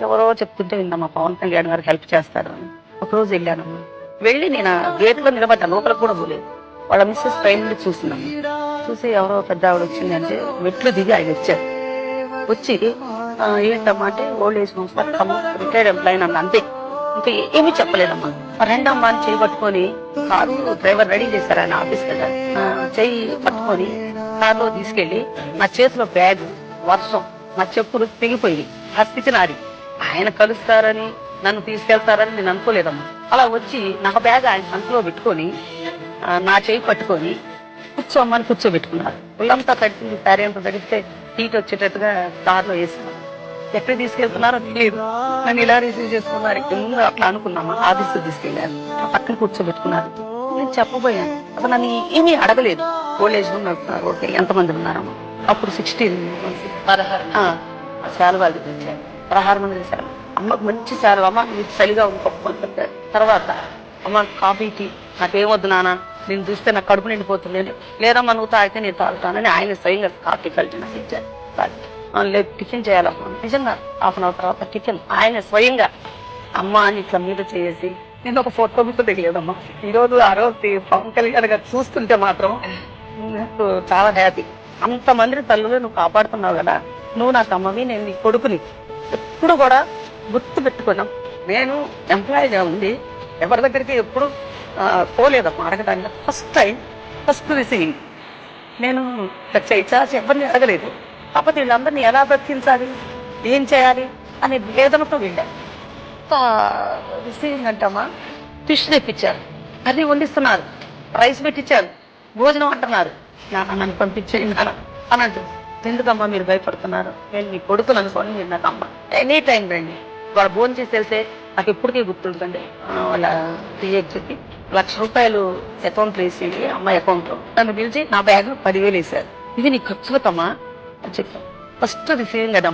ఎవరో చెప్తుంటే విన్నామా పవన్ కళ్యాణ్ గారు హెల్ప్ చేస్తారు అని. ఒకరోజు వెళ్ళాను, వెళ్ళి నేను గేట్ లో నిలబడ్డా, లోపలికి కూడా పోలేదు. వాళ్ళ మిస్సెస్ పై నుండి చూస్తున్నాను, చూసి ఎవరో పెద్ద ఆవిడ వచ్చింది అంటే మెట్లు దిగి ఆయన వచ్చారు. వచ్చి ఏంటమ్మా అంటే ఓల్డ్ ఏజ్ హోమ్స్ పట్టమ్మా, రిటైర్డ్ ఎంప్లాయీ అన్న, అంతే. ఇంకా ఏమీ చెప్పలేదమ్మా. రెండమ్మా అని చేయి పట్టుకొని, కారు డ్రైవర్ రెడీ చేశారు ఆయన ఆఫీస్ కదా, చెయ్యి పట్టుకొని కారులో తీసుకెళ్లి నా చేతిలో బ్యాగ్, వర్షం, నా చెప్పులు తెగిపోయి ఆ స్థితి నాది. ఆయన కలుస్తారని నన్ను తీసుకెళ్తారని నేను అనుకోలేదమ్మా. అలా వచ్చి నా బ్యాగ్ ఆయన సంచులో పెట్టుకొని నా చేయి పట్టుకొని కూర్చోమ్మని కూర్చోబెట్టుకున్నారు. ఒళ్ళంతా తడిపింది, శారీ అంతా తడిస్తే హీట్ వచ్చేటట్టుగా దారిలో వేస్తున్నారు. ఎక్కడ తీసుకెళ్తున్నారో తెలియదు, నన్ను ఇలా రిసీవ్ చేసుకున్నారు. అట్లా అనుకున్నామా, ఆఫీస్ తీసుకెళ్లారు, పక్కన కూర్చోబెట్టుకున్నారు. నేను చెప్పబోయాను, అసలు నన్ను ఏమీ అడగలేదు. ఓల్డ్ ఏజ్ హోమ్ వెళ్తున్నారు, ఓకే ఎంతమంది ఉన్నారమ్మా? అప్పుడు 16 శాలువాలు తెచ్చారు, 16 మంది శాలు. అమ్మకు మంచి శాలువా, అమ్మ మీకు చలిగా ఉంది. తర్వాత అమ్మ కాఫీ టీ నాకేమొద్దు నాన్న, నేను చూస్తే నాకు కడుపు నిండిపోతుంది. లేదమ్మా నువ్వు తాగితే నేను తాగుతానని ఆయన స్వయంగా కాఫీ కలిసి నాకు ఇచ్చారు. లేదు టిఫిన్ చేయాలమ్మా, నిజంగా హాఫ్ అన్ అవర్ తర్వాత టిఫిన్ ఆయన స్వయంగా అమ్మ అని ఇట్లా మీద చేసి, నేను ఒక ఫోటో కూడా దిగలేదమ్మా. ఈరోజు ఆ రోజు పవన్ కళ్యాణ్ గారు చూస్తుంటే మాత్రం నాకు చాలా హ్యాపీ. అంతమంది తల్లులు నువ్వు కాపాడుతున్నావు కదా, నువ్వు నాకు అమ్మవి, నేను నీ కొడుకుని. ఎప్పుడు కూడా గుర్తు పెట్టుకున్నాం. నేను ఎంప్లాయీగా ఉంది ఎవరి దగ్గరికి ఎప్పుడు పోలేదమ్మా అడగడానికి. First receiving. నేను చాచి ఎవరిని అడగలేదు. కాకపోతే వీళ్ళందరినీ ఎలా బ్రతికించాలి, ఏం చేయాలి అనే వేదనతో వెళ్ళాను. రిసీవింగ్ అంటామా, ఫిష్ తెప్పించారు, అది వండిస్తున్నారు, రైస్ పెట్టించారు, భోజనం అంటున్నారు. నన్ను పంపించేయండి అని అంటుంది. ఎందుకమ్మా మీరు భయపడుతున్నారు, నేను మీ కొడుకుని అనుకోని మీరు నాకు అమ్మ ఎనీ టైం రండి. వాళ్ళ భోజనం చేసి వెళ్తే నాకు ఎప్పటికీ గుర్తుంటుంది. వాళ్ళ చెప్పి ₹1,00,000 అకౌంట్లో వేసేది, అమ్మాయి అకౌంట్లో. నన్ను పిలిచి నా బ్యాగ్ 10,000 వేశారు. ఇది నీ ఖర్చులకమ్మా అని చెప్పాను. ఫస్ట్ రిసీవింగ్ కదమ్మా.